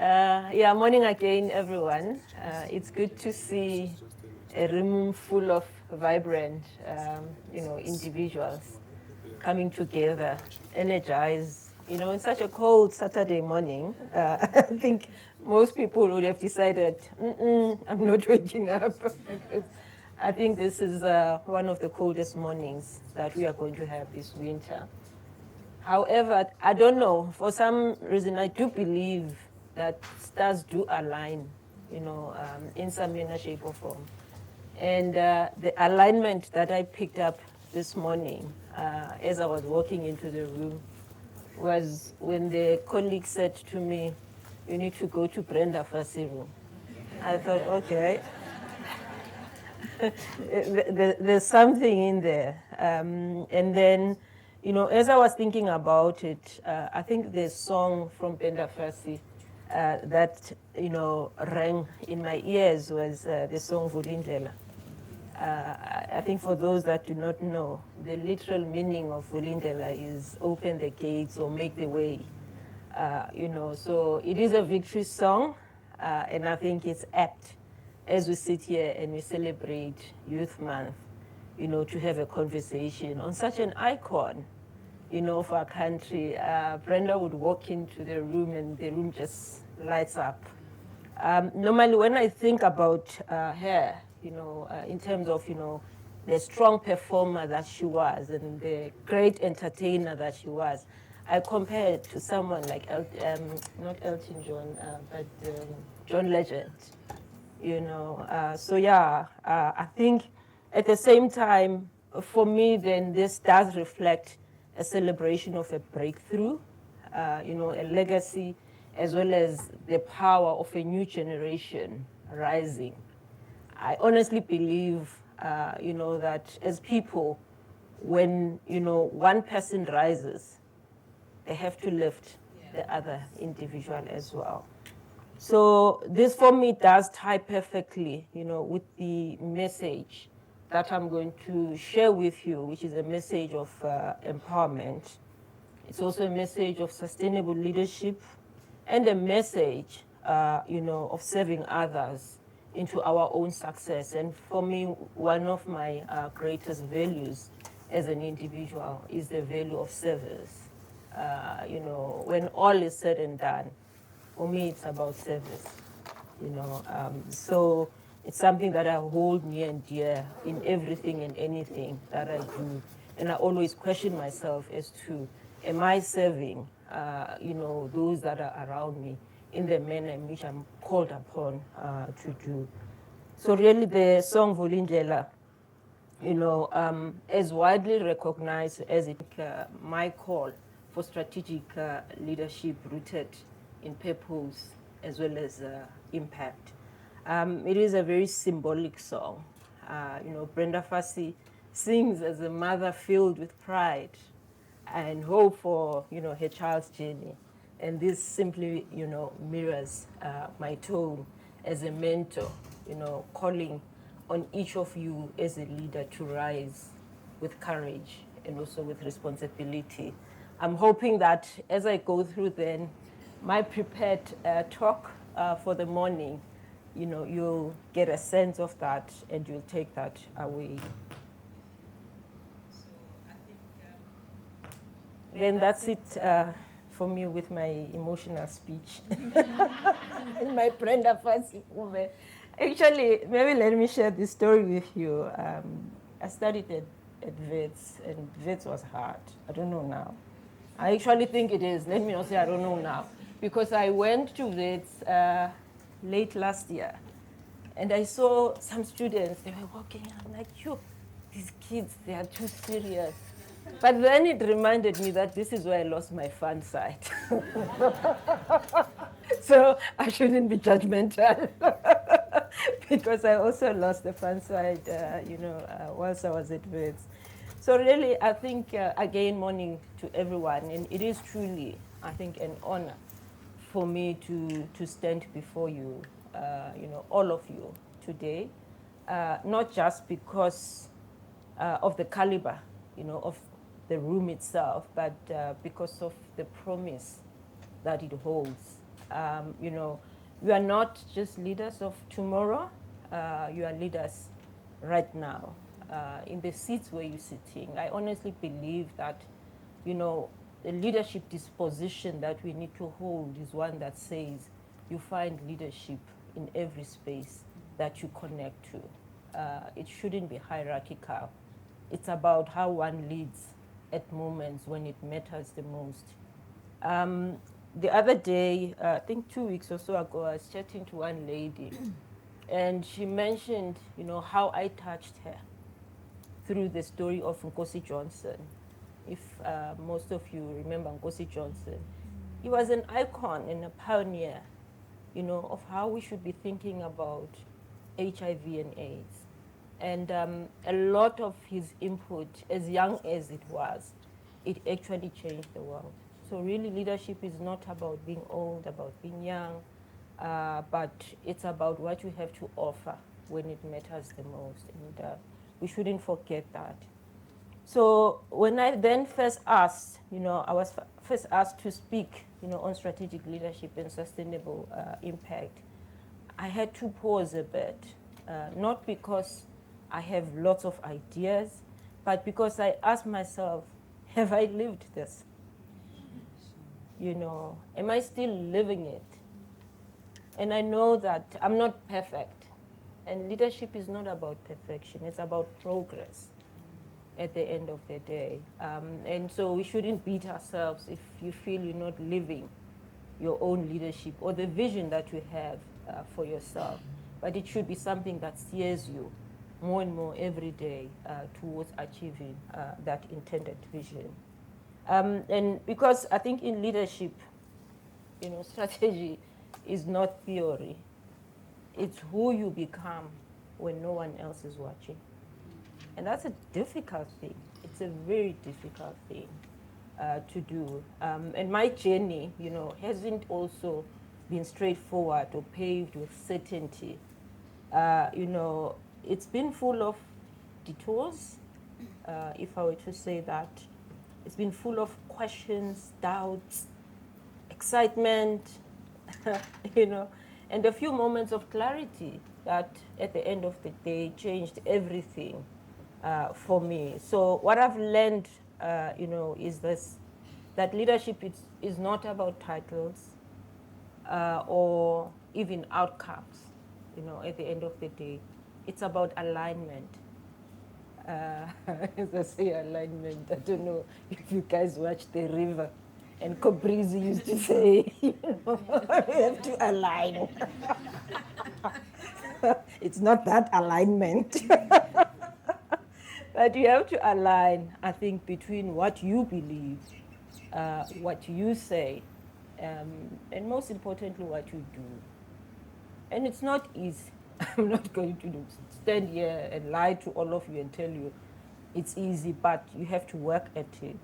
Yeah, morning again, everyone. It's good to see a room full of vibrant, individuals coming together, energized. In such a cold Saturday morning, I think most people would have decided, I'm not waking up. I think this is one of the coldest mornings that we are going to have this winter. However, I don't know, for some reason, I do believe that stars do align, in some manner, shape, or form. And the alignment that I picked up this morning as I was walking into the room was when the colleague said to me, you need to go to Brenda Fassi room. I thought, okay, there's something in there. And then, as I was thinking about it, I think the song from Brenda Fassi that, rang in my ears was the song Vulindlela. I think for those that do not know, the literal meaning of Vulindlela is open the gates or make the way. So it is a victory song, and I think it's apt as we sit here and we celebrate Youth Month, to have a conversation on such an icon, of our country. Brenda would walk into the room and the room just lights up. Normally, when I think about her, in terms of, the strong performer that she was and the great entertainer that she was, I compare it to someone like, not Elton John, but John Legend, So yeah, I think at the same time, for me, then this does reflect a celebration of a breakthrough, a legacy, as well as the power of a new generation rising. I honestly believe, that as people, when, one person rises, they have to lift the other individual as well. So this for me does tie perfectly, with the message that I'm going to share with you, which is a message of empowerment. It's also a message of sustainable leadership and a message, of serving others into our own success. And for me, one of my greatest values as an individual is the value of service. When all is said and done, for me, it's about service. So it's something that I hold near and dear in everything and anything that I do. And I always question myself as to, am I serving, those that are around me in the manner in which I'm called upon to do. So really the song Vulindlela, is widely recognized as my call for strategic leadership rooted in purpose as well as impact. It is a very symbolic song. Brenda Fassi sings as a mother filled with pride and hope for, her child's journey. And this simply, mirrors my tone as a mentor, calling on each of you as a leader to rise with courage and also with responsibility. I'm hoping that as I go through then my prepared talk for the morning, you'll get a sense of that and you'll take that away. Then that's it for me with my emotional speech. In my Brenda Fassi movie. Actually, maybe let me share this story with you. I studied at Wits, and Wits was hard. I don't know now. I actually think it is. Let me not say I don't know now. Because I went to Wits late last year, and I saw some students, they were walking, and I'm like, yo, these kids, they are too serious. But then it reminded me that this is where I lost my fun side. So I shouldn't be judgmental. Because I also lost the fun side, whilst I was at Wits. So really, I think, again, morning to everyone. And it is truly, I think, an honor for me to stand before you, all of you today. Not just because of the caliber, of the room itself, but because of the promise that it holds. You know, you are not just leaders of tomorrow, you are leaders right now. In the seats where you're sitting, I honestly believe that, you know, the leadership disposition that we need to hold is one that says you find leadership in every space that you connect to. It shouldn't be hierarchical. It's about how one leads at moments when it matters the most. The other day, I think 2 weeks or so ago, I was chatting to one lady, and she mentioned, you know, how I touched her through the story of Nkosi Johnson. If most of you remember Nkosi Johnson, he was an icon and a pioneer, you know, of how we should be thinking about HIV and AIDS. And a lot of his input, as young as it was, it actually changed the world. So really, leadership is not about being old, about being young, but it's about what you have to offer when it matters the most. And we shouldn't forget that. So when I then first asked, you know, I was first asked to speak, you know, on strategic leadership and sustainable impact, I had to pause a bit, not because I have lots of ideas, but because I asked myself, have I lived this? You know, am I still living it? And I know that I'm not perfect. And leadership is not about perfection, it's about progress at the end of the day. And so we shouldn't beat ourselves if you feel you're not living your own leadership or the vision that you have for yourself. But it should be something that steers you more and more every day towards achieving that intended vision. And because I think in leadership, you know, strategy is not theory. It's who you become when no one else is watching. And that's a difficult thing. It's a very difficult thing to do. And my journey, you know, hasn't also been straightforward or paved with certainty. You know, it's been full of detours, if I were to say that. It's been full of questions, doubts, excitement, you know, and a few moments of clarity that at the end of the day changed everything for me. So what I've learned, you know, is this, that leadership is not about titles or even outcomes, you know, at the end of the day. It's about alignment. As I say, alignment, I don't know if you guys watch The River. And Cobrizi used to say, you know, we have to align. It's not that alignment. But you have to align, I think, between what you believe, what you say, and most importantly, what you do. And it's not easy. I'm not going to stand here and lie to all of you and tell you it's easy, but you have to work at it.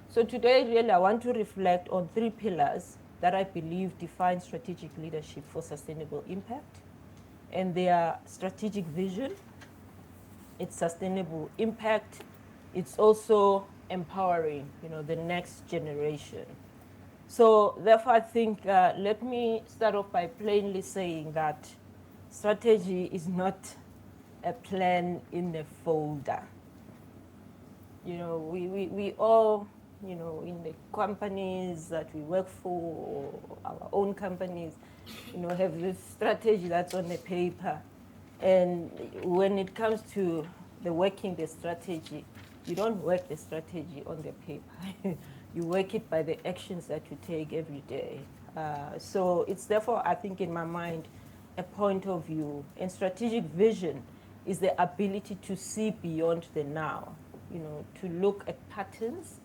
So today, really, I want to reflect on 3 pillars that I believe define strategic leadership for sustainable impact. And they are strategic vision, it's sustainable impact, it's also empowering, you know, the next generation. So therefore, I think, let me start off by plainly saying that strategy is not a plan in a folder. You know, we all, you know, in the companies that we work for, or our own companies, you know, have this strategy that's on the paper. And when it comes to the working the strategy, you don't work the strategy on the paper. You work it by the actions that you take every day. So it's therefore, I think, in my mind, a point of view. And strategic vision is the ability to see beyond the now, you know, to look at patterns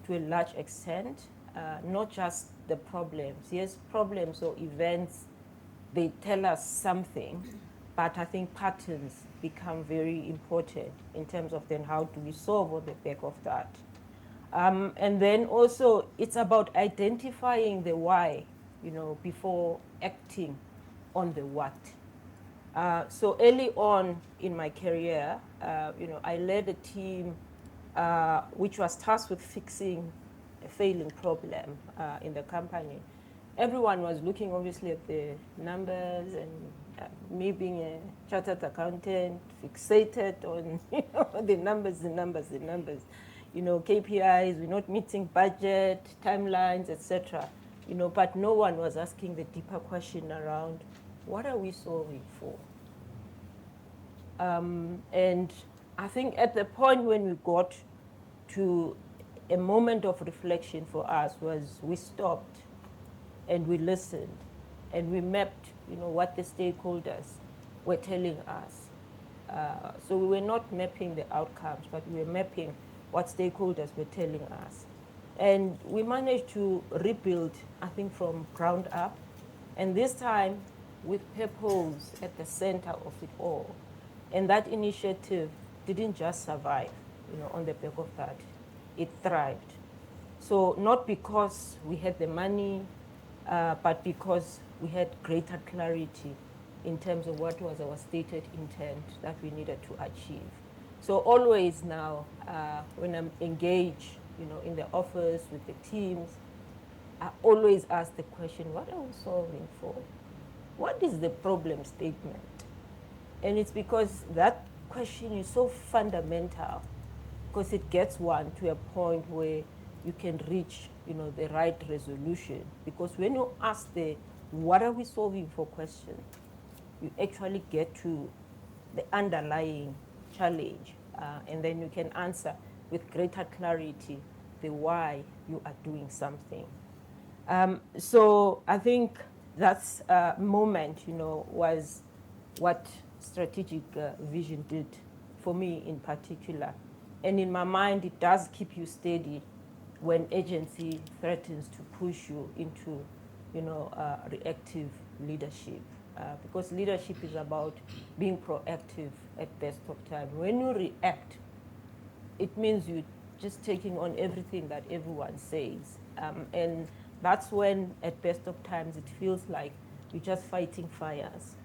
to a large extent, not just the problems. Yes, problems or events, they tell us something, but I think patterns become very important in terms of then how do we solve on the back of that. And then also it's about identifying the why, you know, before acting on the what. So early on in my career, you know, I led a team which was tasked with fixing a failing problem in the company. everyone was looking obviously at the numbers, and me being a chartered accountant, fixated on the numbers, the numbers, the numbers. KPIs, we're not meeting budget, timelines, etc. But no one was asking the deeper question around, what are we solving for? And I think at the point when we got to a moment of reflection for us was we stopped and we listened and we mapped, what the stakeholders were telling us. So we were not mapping the outcomes, but we were mapping what stakeholders were telling us. And we managed to rebuild, I think, from ground up. And this time with purpose at the center of it all. And that initiative didn't just survive, on the back of that. It thrived. So not because we had the money, but because we had greater clarity in terms of what was our stated intent that we needed to achieve. So always now, when I'm engaged, in the office with the teams, I always ask the question, what are we solving for? What is the problem statement? And it's because that question is so fundamental, because it gets one to a point where you can reach, the right resolution. Because when you ask the what are we solving for question, you actually get to the underlying challenge, and then you can answer with greater clarity the why you are doing something. So I think that moment, was what strategic vision did for me in particular. And in my mind, it does keep you steady when agency threatens to push you into, reactive leadership. Because leadership is about being proactive at best of time. When you react, it means you're just taking on everything that everyone says. And that's when, at best of times, it feels like you're just fighting fires.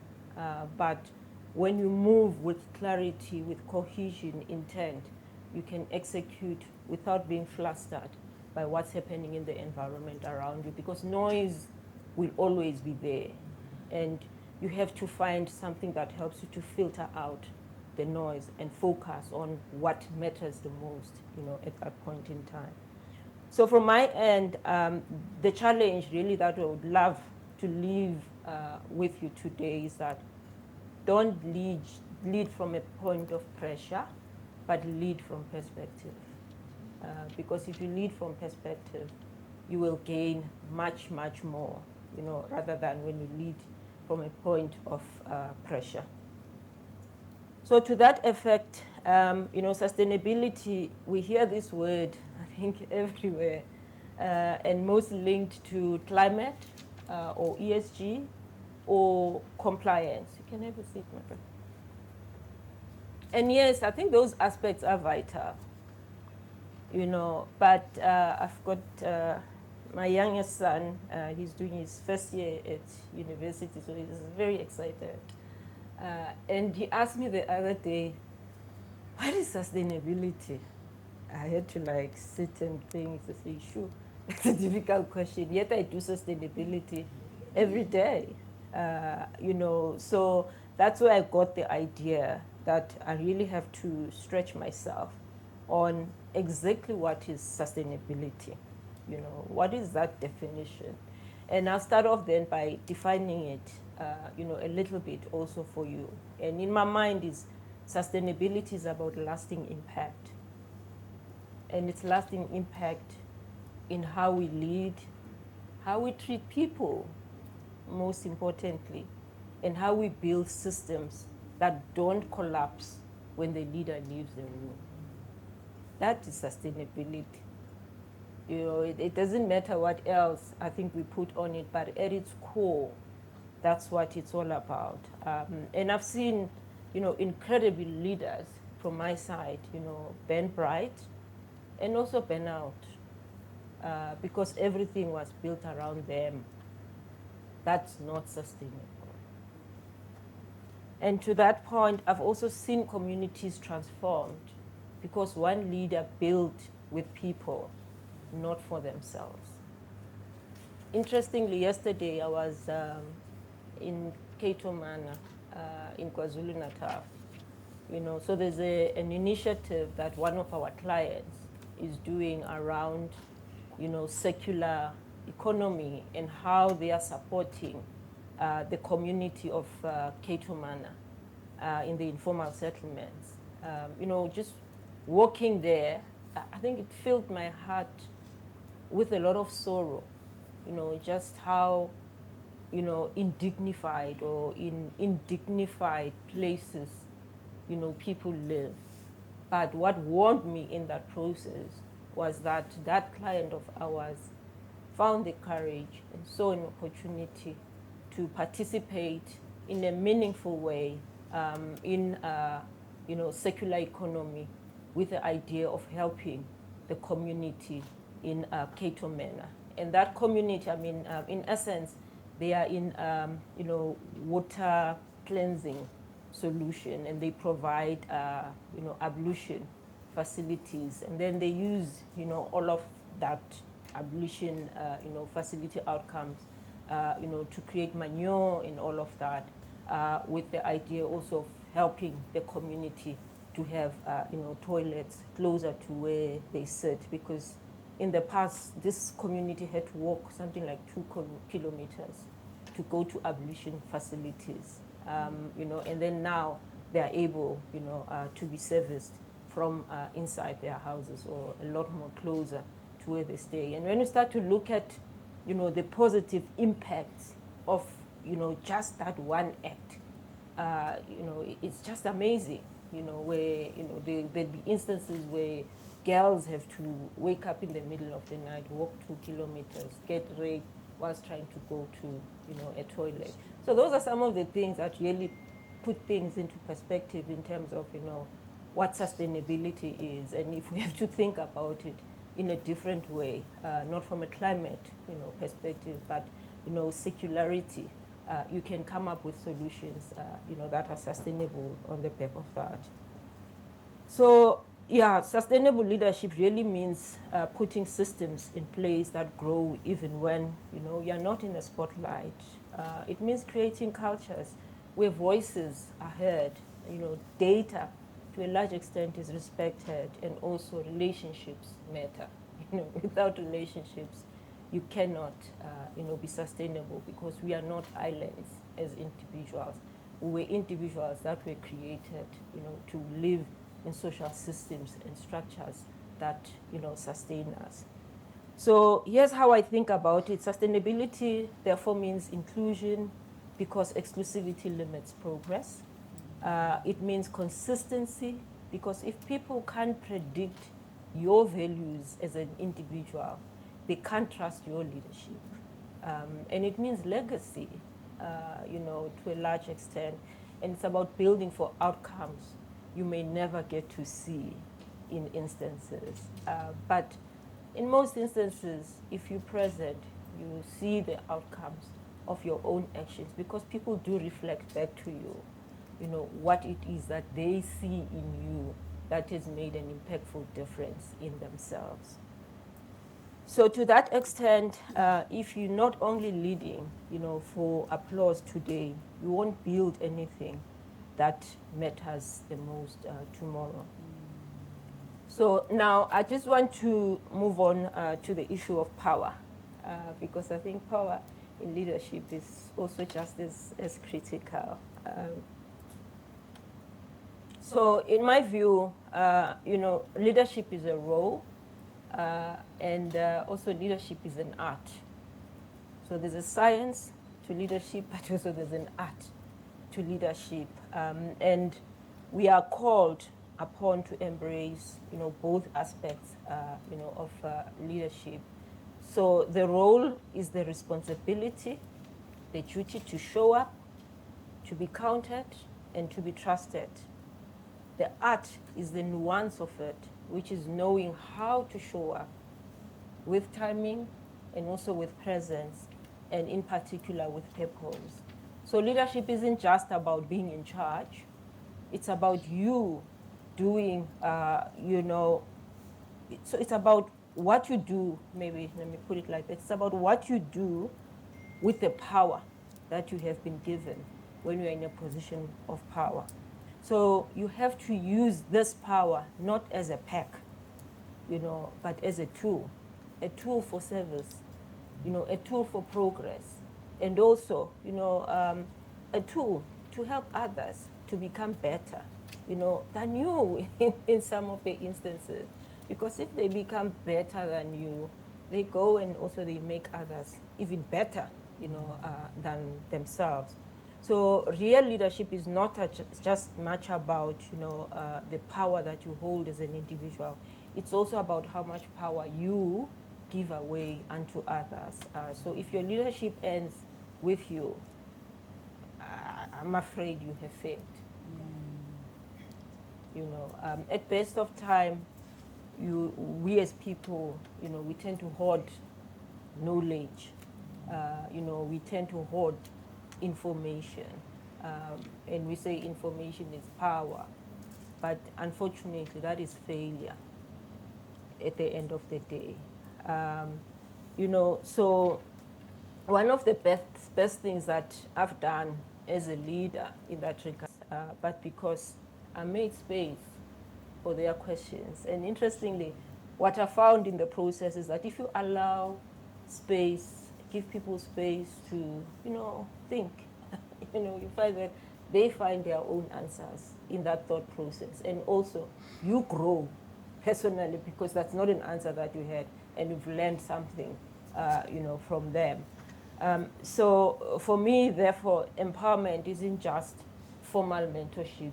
But when you move with clarity, with cohesion, intent, you can execute without being flustered by what's happening in the environment around you, because noise will always be there. And you have to find something that helps you to filter out the noise and focus on what matters the most, at that point in time. So from my end, the challenge really that I would love to leave with you today is that don't lead from a point of pressure, but lead from perspective. Because if you lead from perspective, you will gain much, much more, rather than when you lead from a point of pressure. So to that effect, sustainability, we hear this word, I think, everywhere, and most linked to climate or ESG or compliance. You can have a seat, my friend. And yes, I think those aspects are vital, but I've got my youngest son, he's doing his first year at university, so he's very excited. And he asked me the other day, what is sustainability? I had to sit and think to say, sure, it's a difficult question, yet I do sustainability every day. So that's where I got the idea that I really have to stretch myself on exactly what is sustainability. What is that definition? And I'll start off then by defining it, a little bit also for you. And in my mind is sustainability is about lasting impact. And it's lasting impact in how we lead, how we treat people, most importantly, and how we build systems that don't collapse when the leader leaves the room. That is sustainability. It doesn't matter what else I think we put on it, but at its core, that's what it's all about. And I've seen, incredible leaders from my side, burn bright and also burn out, because everything was built around them. That's not sustainable. And to that point, I've also seen communities transformed because one leader built with people, not for themselves. Interestingly, yesterday I was in Cato Manor in KwaZulu-Natal. So there's an initiative that one of our clients is doing around, circular economy and how they are supporting the community of Cato Manor in the informal settlements. Just walking there, I think it filled my heart with a lot of sorrow, just how, indignified or in indignified places, people live. But what warned me in that process was that that client of ours found the courage and saw an opportunity to participate in a meaningful way in circular economy with the idea of helping the community in Cato Manor. And that community, in essence, they are in water cleansing solution, and they provide ablution facilities, and then they use all of that ablution facility outcomes to create manure and all of that, with the idea also of helping the community to have toilets closer to where they sit, because in the past this community had to walk something like 2 kilometers to go to ablution facilities, and then now they are able to be serviced from inside their houses, or a lot more closer to where they stay. And when you start to look at the positive impacts of just that one act, it's just amazing, where there'd be instances where girls have to wake up in the middle of the night, walk 2 kilometers, get raped whilst trying to go to a toilet. So those are some of the things that really put things into perspective in terms of what sustainability is, and if we have to think about it in a different way, not from a climate perspective, but circularity. You can come up with solutions that are sustainable on the back of that. So yeah, sustainable leadership really means putting systems in place that grow even when you're not in the spotlight. It means creating cultures where voices are heard, data to a large extent is respected, and also relationships matter. Without relationships, you cannot be sustainable, because we are not islands as individuals. We were individuals that were created to live in social systems and structures that sustain us. So here's how I think about it. Sustainability therefore means inclusion, because exclusivity limits progress. It means consistency, because if people can't predict your values as an individual, they can't trust your leadership. And it means legacy, to a large extent. And it's about building for outcomes you may never get to see in instances. But in most instances, if you're present, you see the outcomes of your own actions, because people do reflect back to you, what it is that they see in you that has made an impactful difference in themselves. So to that extent, if you're not only leading, for applause today, you won't build anything that matters the most tomorrow. So now I just want to move on to the issue of power, because I think power in leadership is also just as critical. So in my view, leadership is a role, and also leadership is an art. So there's a science to leadership, but also there's an art to leadership. And we are called upon to embrace, both aspects, of leadership. So the role is the responsibility, the duty to show up, to be counted, and to be trusted. The art is the nuance of it, which is knowing how to show up with timing and also with presence, and in particular with purpose. So leadership isn't just about being in charge. It's about you doing, so it's about what you do, maybe let me put it like that, it's about what you do with the power that you have been given when you're in a position of power. So you have to use this power not as a pack, but as a tool for service, a tool for progress, and also, a tool to help others to become better, than you in some of the instances. Because if they become better than you, they go and also they make others even better, than themselves. So real leadership is not just much about, the power that you hold as an individual. It's also about how much power you give away unto others. So if your leadership ends with you, I'm afraid you have failed. At best of time, we as people, we tend to hoard knowledge. We tend to hoard information. And we say information is power. But unfortunately, that is failure at the end of the day. So one of the best things that I've done as a leader in that regard, but because I made space for their questions. And interestingly, what I found in the process is that if you allow space, give people space to, think, you find that they find their own answers in that thought process. And also, you grow personally because that's not an answer that you had, and you've learned something, from them. So for me, therefore, empowerment isn't just formal mentorship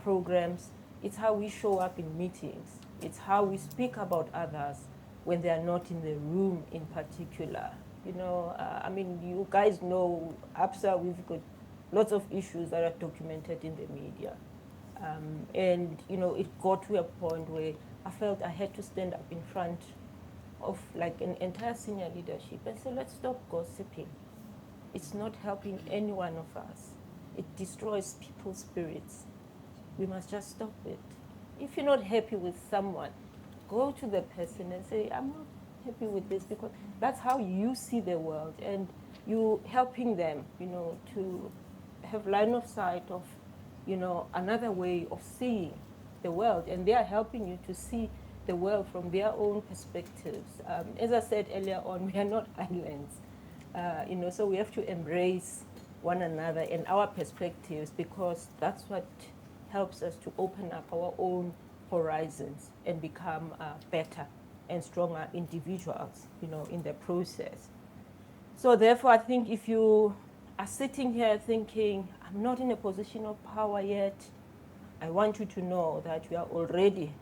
programs. It's how we show up in meetings. It's how we speak about others when they are not in the room in particular. You guys know Absa, we've got lots of issues that are documented in the media. And it got to a point where I felt I had to stand up in front of like an entire senior leadership and say, let's stop gossiping. It's not helping any one of us. It destroys people's spirits. We must just stop it. If you're not happy with someone, go to the person and say, I'm not happy with this, because that's how you see the world, and you helping them, to have line of sight of, another way of seeing the world, and they are helping you to see the world from their own perspectives. As I said earlier on, we are not islands, so we have to embrace one another and our perspectives, because that's what helps us to open up our own horizons and become better and stronger individuals, in the process. So therefore, I think if you are sitting here thinking, I'm not in a position of power yet, I want you to know that you are already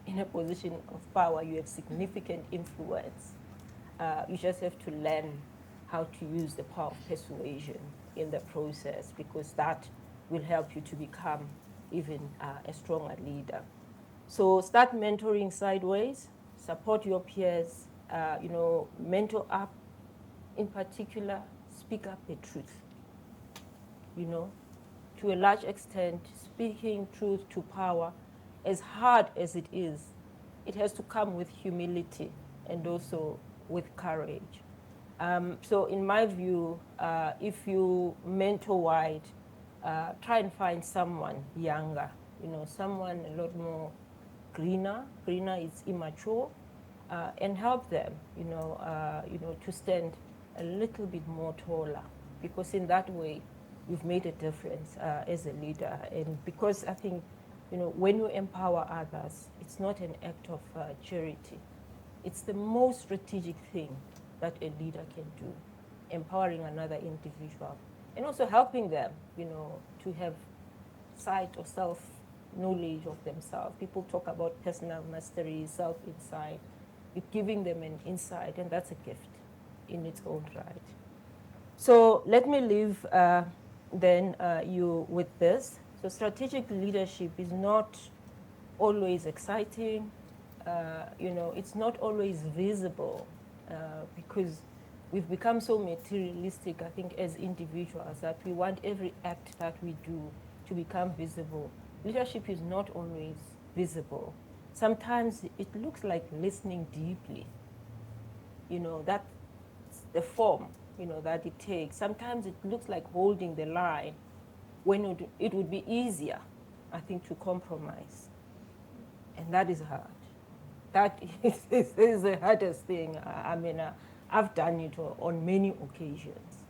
in a position of power. You have significant influence. You just have to learn how to use the power of persuasion in the process, because that will help you to become even a stronger leader. So start mentoring sideways, support your peers, mentor up. In particular, speak up the truth. To a large extent, speaking truth to power, as hard as it is, it has to come with humility and also with courage. So in my view, if you mentor wide, try and find someone younger, someone a lot more greener is immature, and help them, to stand a little bit more taller, because in that way, you've made a difference as a leader. And because I think, when you empower others, it's not an act of charity. It's the most strategic thing that a leader can do, empowering another individual, and also helping them, to have sight or self-knowledge of themselves. People talk about personal mastery, self-insight. You're giving them an insight, and that's a gift in its own right. So let me leave you with this. So strategic leadership is not always exciting. It's not always visible, because we've become so materialistic, I think, as individuals, that we want every act that we do to become visible. Leadership is not always visible. sometimes it looks like listening deeply. That's the form, that it takes. Sometimes it looks like holding the line when it would be easier, I think, to compromise. And that is hard. That is the hardest thing. I've done it on many occasions,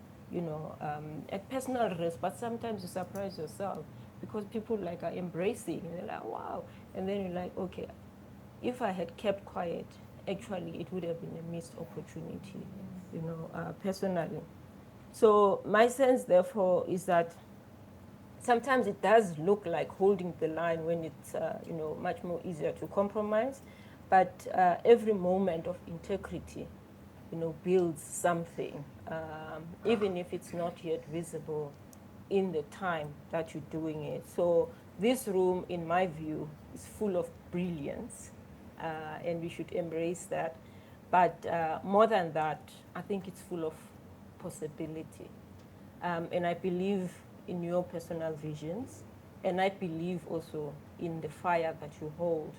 at personal risk, but sometimes you surprise yourself because people are embracing, and they're like, wow. And then you're like, okay, if I had kept quiet, actually it would have been a missed opportunity, personally. So my sense, therefore, is that sometimes it does look like holding the line when it's, much more easier to compromise. But every moment of integrity, builds something, even if it's not yet visible in the time that you're doing it. So this room, in my view, is full of brilliance, and we should embrace that. But more than that, I think it's full of possibility. And I believe in your personal visions, and I believe also in the fire that you hold.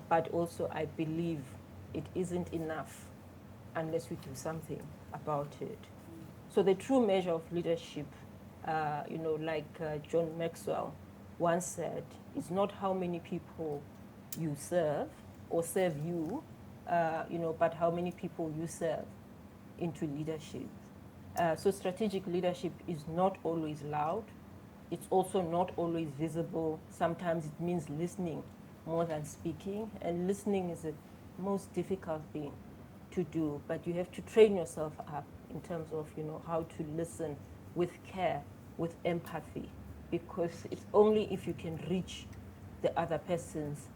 But also I believe it isn't enough unless we do something about it. So the true measure of leadership, John Maxwell once said, is not how many people you serve or serve you, but how many people you serve into leadership. So strategic leadership is not always loud. It's also not always visible. Sometimes it means listening more than speaking, and listening is the most difficult thing to do, but you have to train yourself up in terms of how to listen with care, with empathy, because it's only if you can reach the other person's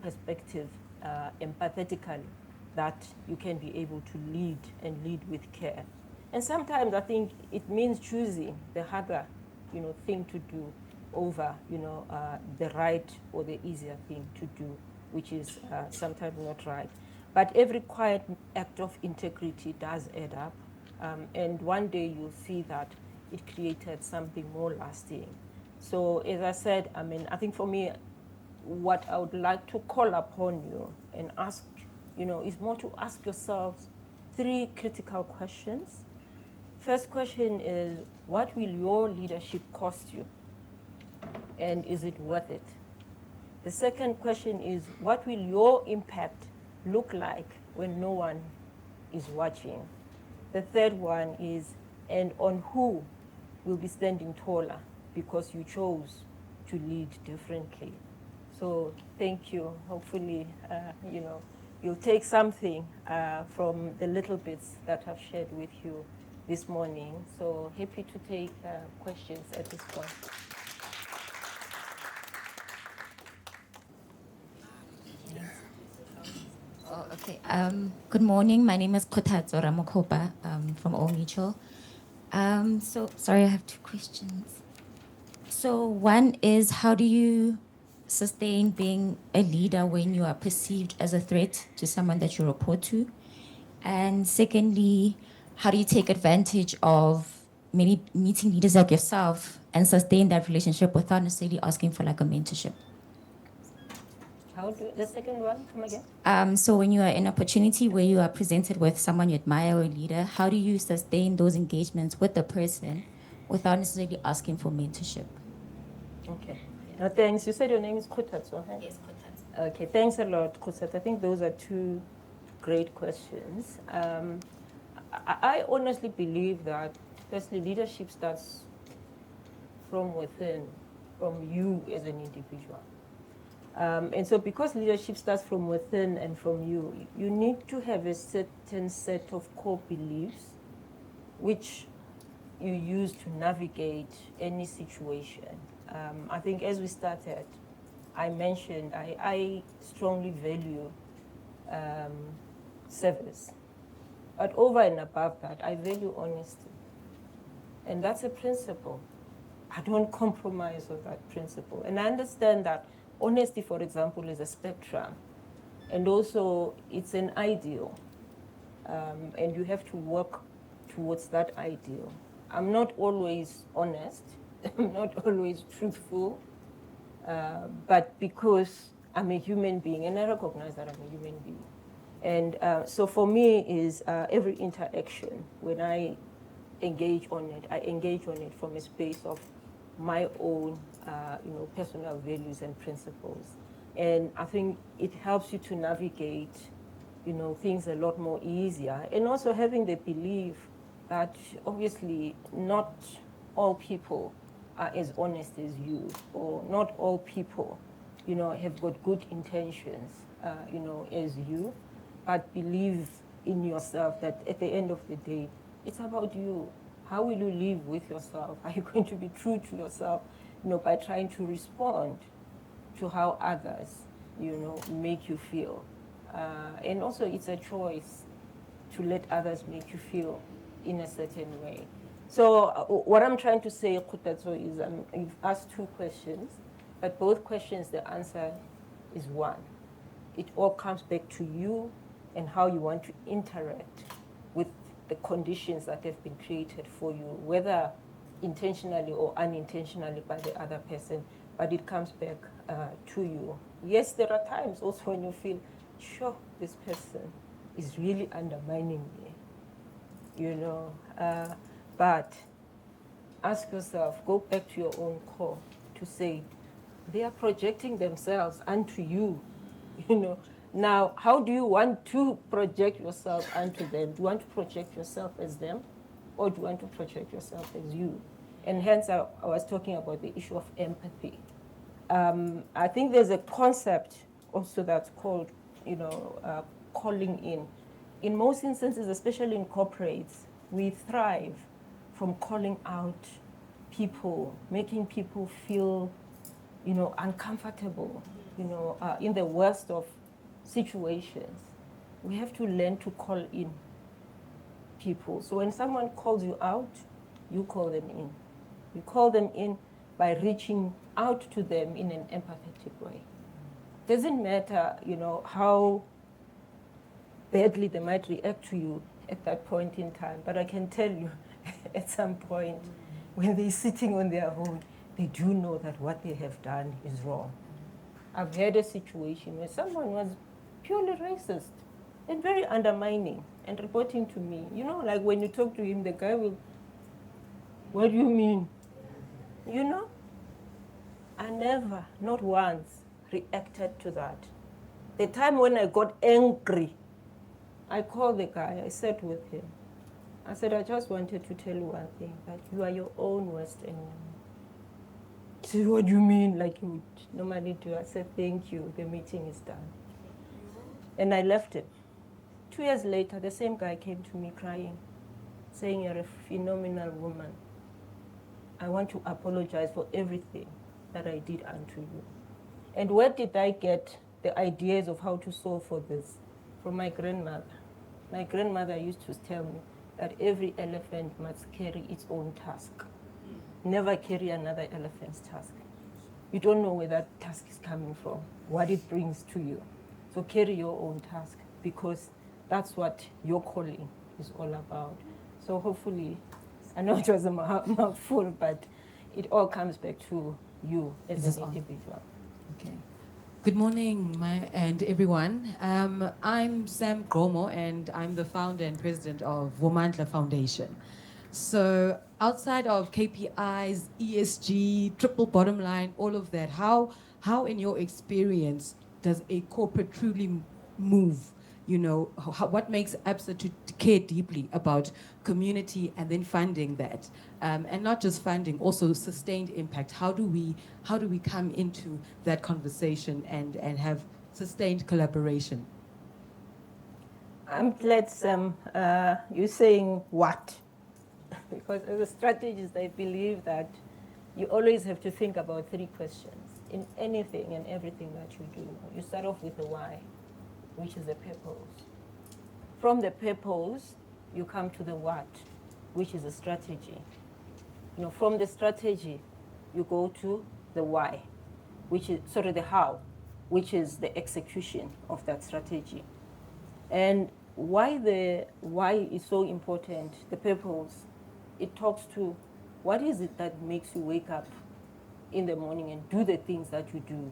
perspective empathetically that you can be able to lead, and lead with care. And sometimes I think it means choosing the harder thing to do over the right or the easier thing to do, which is sometimes not right. But every quiet act of integrity does add up, and one day you'll see that it created something more lasting. So as I said, I think for me, what I would like to call upon you and ask, is more to ask yourselves 3 critical questions. First question is, what will your leadership cost you? And is it worth it? The second question is, what will your impact look like when no one is watching? The third one is, and on who will be standing taller because you chose to lead differently? So thank you. Hopefully, you'll take something from the little bits that I've shared with you this morning. So happy to take questions at this point. Oh, okay. Good morning. My name is Kotatso Ramokopa from Old Mutual. So, sorry, I have 2 questions. So one is, how do you sustain being a leader when you are perceived as a threat to someone that you report to? And secondly, how do you take advantage of maybe meeting leaders like yourself and sustain that relationship without necessarily asking for like a mentorship? How do the second one come again? So when you are in an opportunity where you are presented with someone you admire or a leader, how do you sustain those engagements with the person without necessarily asking for mentorship? Okay. Thanks. You said your name is Kutatso, right? Yes, Kotatso. Okay, thanks a lot, Kutatso. I think those are 2 great questions. I honestly believe that, firstly, leadership starts from within, from you as an individual. And so because leadership starts from within and from you, you need to have a certain set of core beliefs which you use to navigate any situation. I think as we started, I mentioned I strongly value service. But over and above that, I value honesty. And that's a principle. I don't compromise on that principle. And I understand that honesty, for example, is a spectrum. And also, it's an ideal. And you have to work towards that ideal. I'm not always honest. I'm not always truthful. But because I'm a human being, and I recognize that I'm a human being. And so for me is every interaction, when I engage on it, I engage on it from a space of my own, personal values and principles. And I think it helps you to navigate, things a lot more easier. And also having the belief that obviously not all people are as honest as you, or not all people, have got good intentions, as you, but believe in yourself that at the end of the day, it's about you. How will you live with yourself? Are you going to be true to yourself, by trying to respond to how others, make you feel? And also it's a choice to let others make you feel in a certain way. So what I'm trying to say, Kutatso, is you've asked two questions, but both questions, the answer is one. It all comes back to you and how you want to interact with the conditions that have been created for you, whether intentionally or unintentionally by the other person, but it comes back to you. Yes, there are times also when you feel, sure, this person is really undermining me, but ask yourself, go back to your own core to say, they are projecting themselves onto you, Now, how do you want to project yourself onto them? Do you want to project yourself as them, or do you want to project yourself as you? And hence, I was talking about the issue of empathy. I think there's a concept also that's called, calling in. In most instances, especially in corporates, we thrive from calling out people, making people feel, uncomfortable, in the worst of situations. We have to learn to call in people. So when someone calls you out, you call them in. You call them in by reaching out to them in an empathetic way. Doesn't matter, how badly they might react to you at that point in time, but I can tell you, at some point, when they're sitting on their own, they do know that what they have done is wrong. I've had a situation where someone was purely racist and very undermining and reporting to me. Like when you talk to him, the guy will, what do you mean? I never, not once, reacted to that. The time when I got angry, I called the guy, I sat with him. I said, I just wanted to tell you one thing, that you are your own worst enemy. He said, what do you mean? Like you would normally do. I said, thank you, the meeting is done. And I left him. 2 years later, the same guy came to me crying, saying, you're a phenomenal woman. I want to apologize for everything that I did unto you. And where did I get the ideas of how to solve for this? From my grandmother. My grandmother used to tell me that every elephant must carry its own task. Never carry another elephant's task. You don't know where that task is coming from, what it brings to you. So carry your own task, because that's what your calling is all about. So hopefully, I know it was a mouthful, but it all comes back to you as an individual. Okay. Good morning, and everyone. I'm Sam Gromo, and I'm the founder and president of Womandla Foundation. So outside of KPIs, ESG, triple bottom line, all of that, how in your experience does a corporate truly move? What makes Absa to care deeply about community and then funding that, and not just funding, also sustained impact? How do we come into that conversation and have sustained collaboration? I'm glad, Sam, you're saying what? Because as a strategist, I believe that you always have to think about 3 questions in anything and everything that you do. You start off with the why, which is the purpose. From the purpose, you come to the what, which is a strategy. From the strategy, you go to the why, the how, which is the execution of that strategy. And why the why is so important, the purpose, it talks to what is it that makes you wake up in the morning and do the things that you do,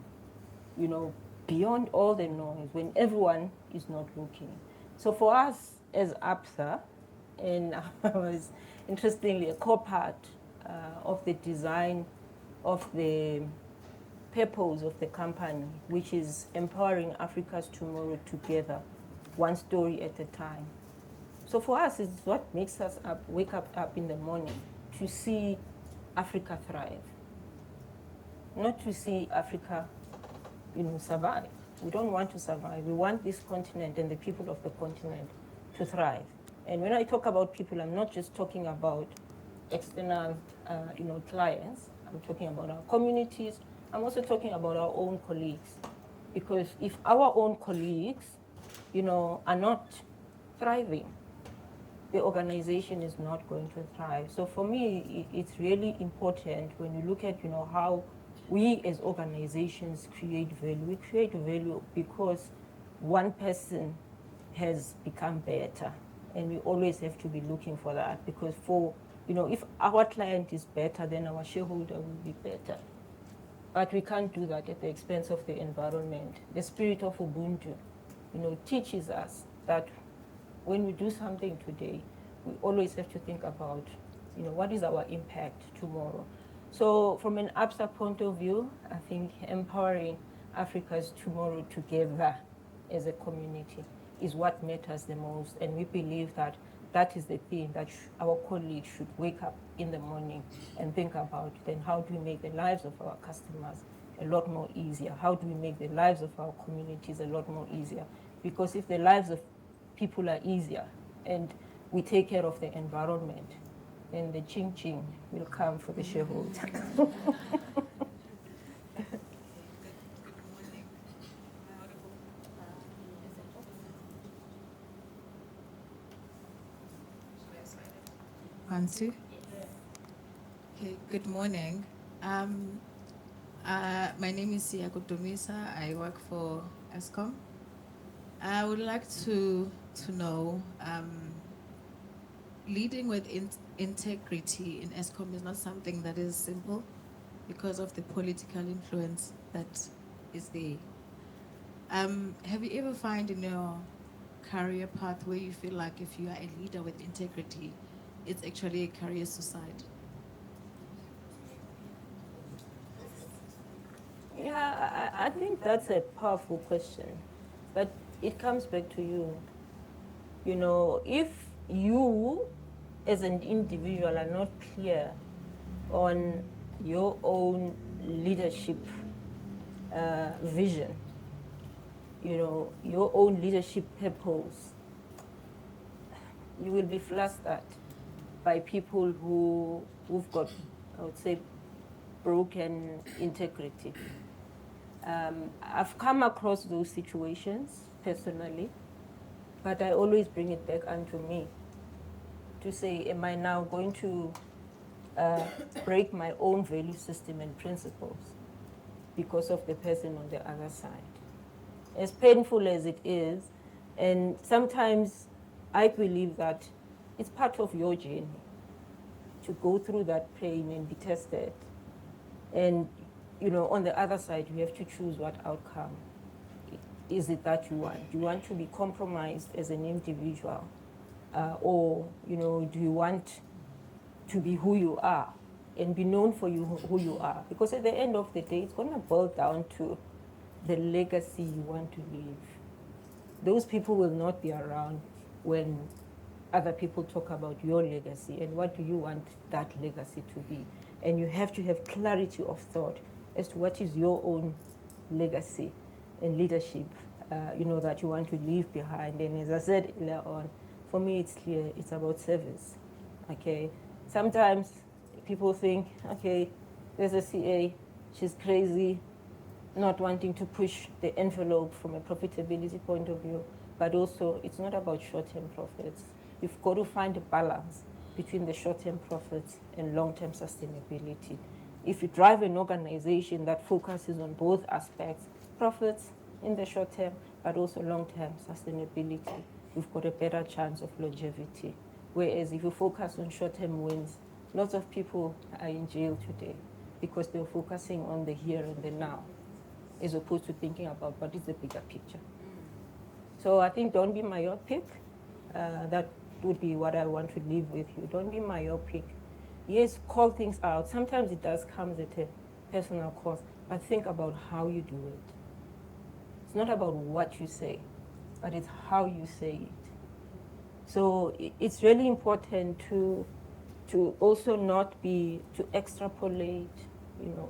beyond all the noise, when everyone is not looking. So for us as Absa, and I was interestingly a co-part of the design of the purpose of the company, which is empowering Africa's tomorrow together, one story at a time. So for us, it's what makes us wake up in the morning to see Africa thrive, not to see Africa, survive. We don't want to survive. We want this continent and the people of the continent to thrive. And when I talk about people, I'm not just talking about external, clients. I'm talking about our communities. I'm also talking about our own colleagues. Because if our own colleagues, are not thriving, the organization is not going to thrive. So for me, it's really important when you look at, how we as organizations create value. We create value because one person has become better. And we always have to be looking for that, because if our client is better, then our shareholder will be better. But we can't do that at the expense of the environment. The spirit of Ubuntu, teaches us that when we do something today, we always have to think about, what is our impact tomorrow. So from an Absa point of view, I think empowering Africa's tomorrow together as a community is what matters the most. And we believe that that is the thing that our colleagues should wake up in the morning and think about. Then how do we make the lives of our customers a lot more easier? How do we make the lives of our communities a lot more easier? Because if the lives of people are easier and we take care of the environment, then the ching-ching will come for the shareholders. Hansu? Okay, good morning. My name is Siya Kutumisa. I work for Eskom. I would like to know, leading with integrity in Eskom is not something that is simple because of the political influence that is there. Have you ever found in your career path where you feel like if you are a leader with integrity, it's actually a career suicide? Yeah, I think that's a powerful question, but it comes back to you. If you as an individual are not clear on your own leadership vision, your own leadership purpose, you will be flustered by people who've got, I would say, broken integrity. I've come across those situations personally, but I always bring it back unto me to say, am I now going to break my own value system and principles because of the person on the other side? As painful as it is, and sometimes I believe that it's part of your journey to go through that pain and be tested. And, on the other side, you have to choose what outcome is it that you want. Do you want to be compromised as an individual? Or, do you want to be who you are and be known for who you are? Because at the end of the day, it's going to boil down to the legacy you want to leave. Those people will not be around when other people talk about your legacy and what do you want that legacy to be. And you have to have clarity of thought as to what is your own legacy and leadership, that you want to leave behind. And as I said earlier on, for me it's clear, it's about service, okay? Sometimes people think, okay, there's a CA, she's crazy, not wanting to push the envelope from a profitability point of view, but also it's not about short-term profits. You've got to find a balance between the short-term profits and long-term sustainability. If you drive an organization that focuses on both aspects, profits in the short term, but also long-term sustainability, you've got a better chance of longevity. Whereas if you focus on short-term wins, lots of people are in jail today because they're focusing on the here and the now. as opposed to thinking about what is the bigger picture. So I think don't be myopic. That would be what I want to leave with you. Don't be myopic. Yes, call things out. Sometimes it does come at a personal cost, but think about how you do it. It's not about what you say, but it's how you say it. So it's really important to also not be, to extrapolate,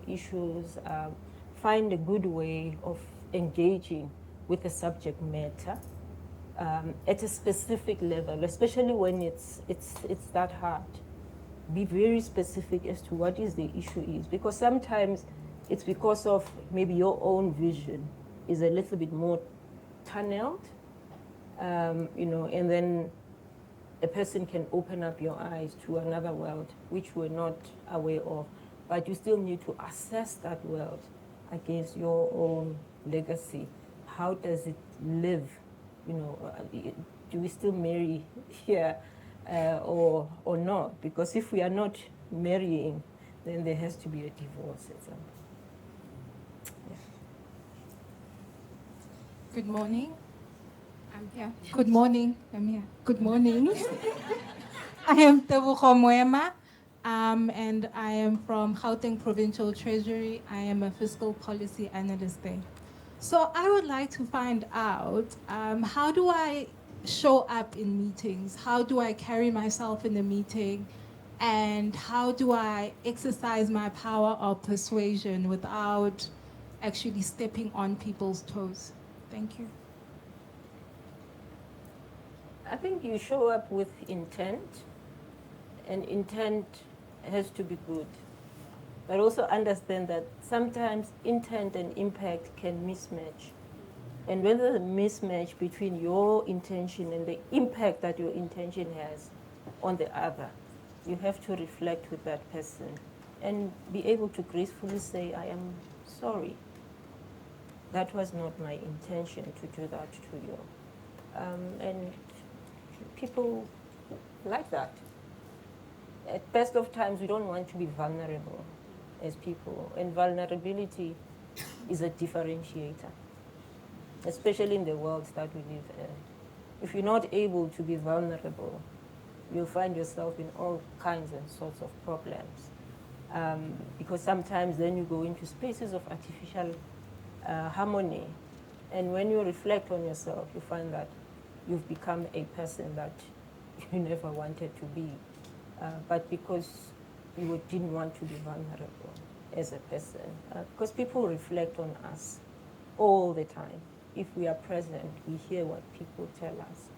issues, find a good way of engaging with the subject matter at a specific level, especially when it's that hard. Be very specific as to what is the issue is, because sometimes it's because of maybe your own vision is a little bit more tunneled, and then a person can open up your eyes to another world which we're not aware of, but you still need to assess that world against your own legacy. How does it live? Do we still marry here or not? Because if we are not marrying, then there has to be a divorce at some point. Yeah. Good morning. I'm here. Good morning. I'm here. Good morning. I am Tebogo Moema, and I am from Gauteng Provincial Treasury. I am a fiscal policy analyst there. So I would like to find out, how do I show up in meetings? How do I carry myself in a meeting? And how do I exercise my power of persuasion without actually stepping on people's toes? Thank you. I think you show up with intent, and intent has to be good. But also understand that sometimes intent and impact can mismatch. And when there's a mismatch between your intention and the impact that your intention has on the other, you have to reflect with that person and be able to gracefully say, I am sorry. That was not my intention to do that to you. And people like that. At best of times, we don't want to be vulnerable as people. And vulnerability is a differentiator, especially in the world that we live in. If you're not able to be vulnerable, you'll find yourself in all kinds and sorts of problems. Because sometimes then you go into spaces of artificial harmony. And when you reflect on yourself, you find that you've become a person that you never wanted to be. But because you didn't want to be vulnerable as a person. Because people reflect on us all the time. If we are present, we hear what people tell us.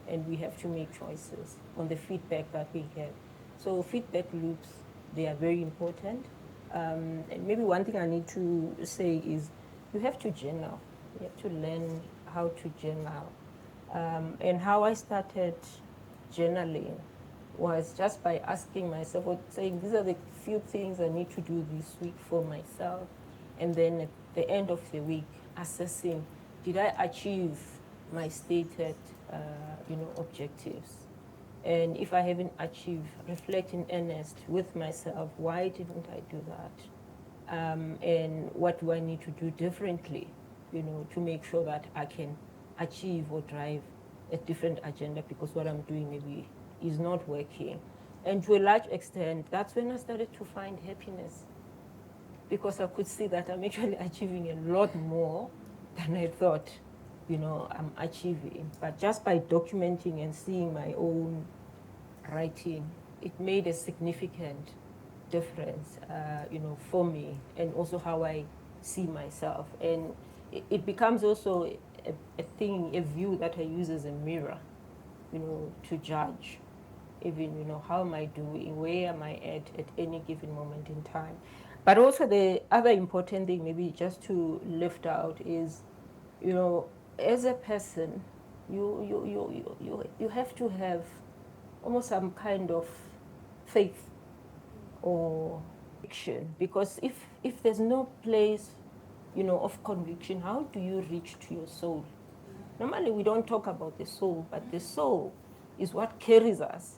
And we have to make choices on the feedback that we get. So feedback loops, they are very important. And maybe one thing I need to say is you have to journal. You have to learn how to journal. And how I started journaling was just by asking myself, or saying, these are the few things I need to do this week for myself. And then at the end of the week, assessing, did I achieve my stated objectives? And if I haven't achieved, reflect in earnest with myself, why didn't I do that? And what do I need to do differently, to make sure that I can achieve or drive a different agenda, because what I'm doing maybe is not working. And to a large extent, that's when I started to find happiness, because I could see that I'm actually achieving a lot more than I thought, I'm achieving. But just by documenting and seeing my own writing, it made a significant difference, for me, and also how I see myself. And it becomes also a thing, a view that I use as a mirror, to judge, even, how am I doing, where am I at any given moment in time. But also the other important thing, maybe just to lift out, is, as a person, you have to have almost some kind of faith or conviction, because if there's no place, of conviction, how do you reach to your soul? Normally we don't talk about the soul, but the soul is what carries us,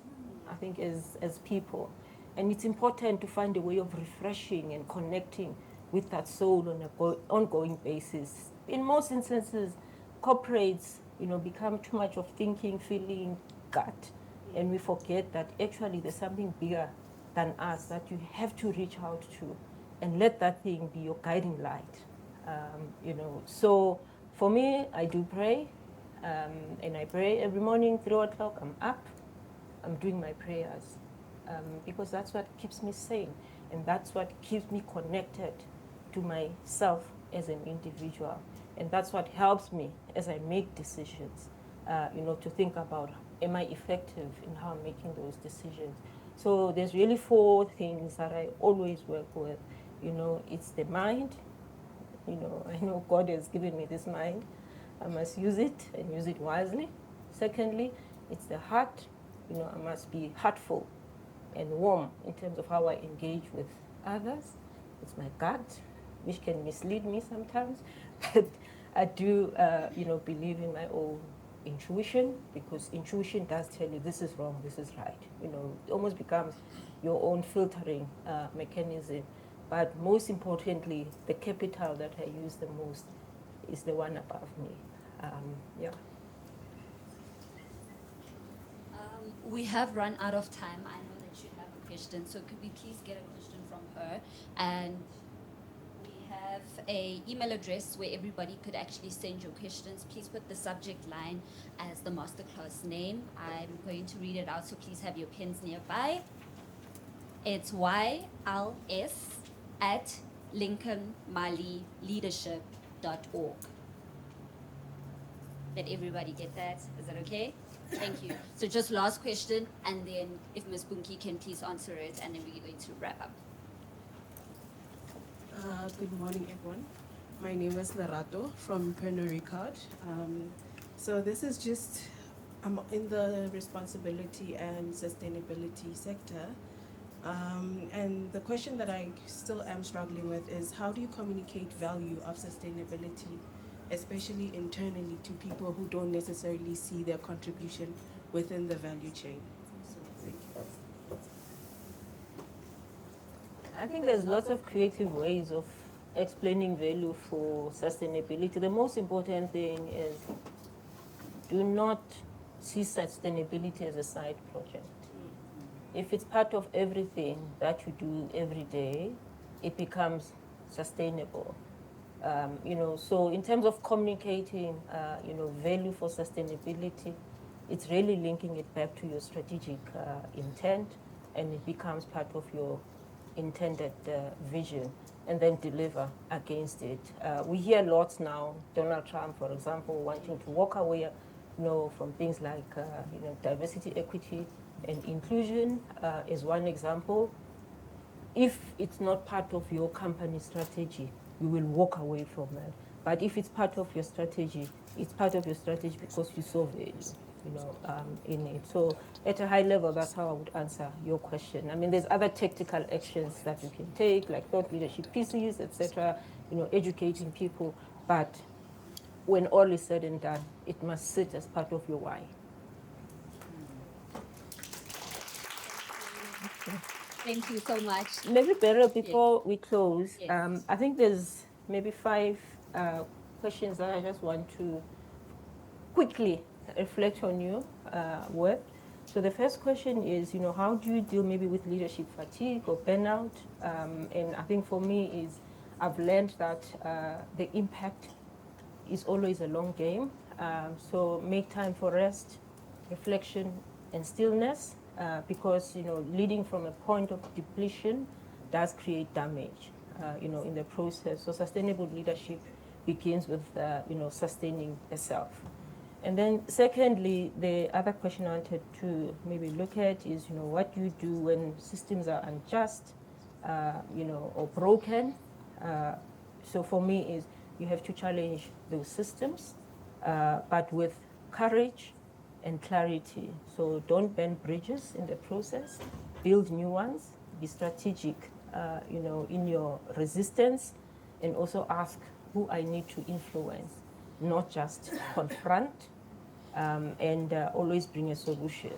I think, as people. And it's important to find a way of refreshing and connecting with that soul on an ongoing basis. In most instances, corporates, become too much of thinking, feeling, gut, and we forget that actually there's something bigger than us that you have to reach out to, and let that thing be your guiding light. So for me, I do pray, and I pray every morning, 3 o'clock, I'm up, I'm doing my prayers, because that's what keeps me sane, and that's what keeps me connected to myself as an individual. And that's what helps me as I make decisions, to think about, am I effective in how I'm making those decisions? So there's really 4 things that I always work with. It's the mind. I know God has given me this mind. I must use it and use it wisely. Secondly, it's the heart. I must be heartful and warm in terms of how I engage with others. It's my gut, which can mislead me sometimes, but I do, believe in my own intuition, because intuition does tell you this is wrong, this is right. It almost becomes your own filtering mechanism. But most importantly, the capital that I use the most is the one above me. Yeah. We have run out of time. I know that you have a question, so could we please get a question from her? And we have a email address where everybody could actually send your questions. Please put the subject line as the masterclass name. I'm going to read it out, so please have your pens nearby. It's YLS@LincolnMaliLeadership.org. Did everybody get that? Is that okay? Thank you. So just last question, and then if Ms. Punki can please answer it, and then we're going to wrap up. Good morning, everyone. My name is Lerato from Pernod Ricard. So this is just, I'm in the responsibility and sustainability sector. And the question that I still am struggling with is, how do you communicate value of sustainability, especially internally, to people who don't necessarily see their contribution within the value chain? So, thank you. I think there's lots of creative ways of explaining value for sustainability. The most important thing is, do not see sustainability as a side project. If it's part of everything that you do every day, it becomes sustainable. So in terms of communicating, value for sustainability, it's really linking it back to your strategic intent, and it becomes part of your intended vision, and then deliver against it. We hear lots now, Donald Trump, for example, wanting to walk away, from things like, diversity, equity, and inclusion is one example. If it's not part of your company strategy, you will walk away from it. But if it's part of your strategy, it's part of your strategy because you saw value, in it. So at a high level, that's how I would answer your question. I mean, there's other tactical actions that you can take, like thought leadership pieces, etc., educating people. But when all is said and done, it must sit as part of your why. Thank you so much. Maybe better before we close, Yes. I think there's maybe 5 questions that I just want to quickly reflect on you with. So the first question is, how do you deal maybe with leadership fatigue or burnout? And I think for me is, I've learned that the impact is always a long game. So make time for rest, reflection, and stillness. Because leading from a point of depletion does create damage, in the process. So sustainable leadership begins with sustaining the self. And then secondly, the other question I wanted to maybe look at is what you do when systems are unjust, or broken. So for me is, you have to challenge those systems, but with courage and clarity. So don't burn bridges in the process, build new ones, be strategic, in your resistance, and also ask who I need to influence, not just confront, and always bring a solution,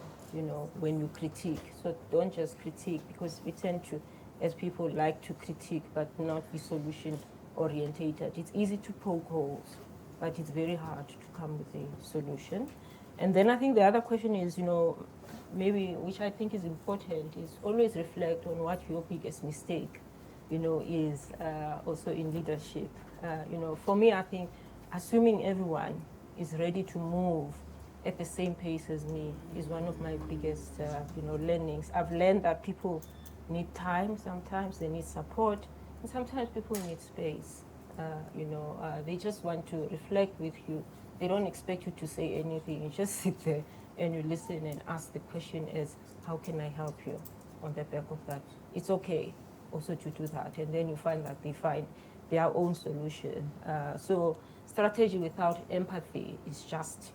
when you critique. So don't just critique, because we tend to as people like to critique but not be solution orientated. It's easy to poke holes, but it's very hard to come with a solution. And then I think the other question is, maybe, which I think is important, is always reflect on what your biggest mistake, is also in leadership. For me, I think assuming everyone is ready to move at the same pace as me is one of my biggest, learnings. I've learned that people need time sometimes, they need support, and sometimes people need space. They just want to reflect with you. They don't expect you to say anything. You just sit there and you listen and ask the question as, how can I help you on the back of that? It's okay also to do that. And then you find that they find their own solution. So strategy without empathy is just,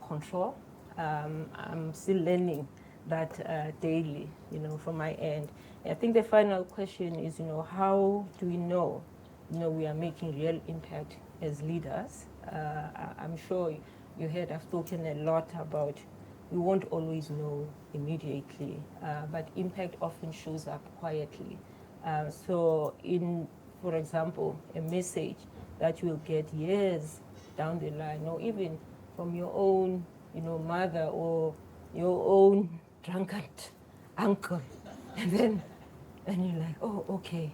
control. I'm still learning that daily, from my end. I think the final question is, how do we know, we are making real impact as leaders? I'm sure you heard I've spoken a lot about we won't always know immediately, but impact often shows up quietly. So for example, a message that you will get years down the line, or even from your own, mother or your own drunkard uncle, and you're like, oh, okay,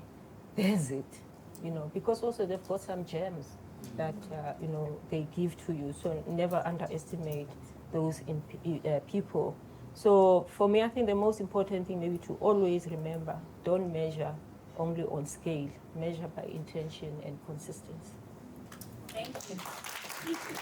there's it, because also they've got some gems that they give to you. So never underestimate those people. So for me, I think the most important thing maybe to always remember: don't measure only on scale, measure by intention and consistency. Thank you.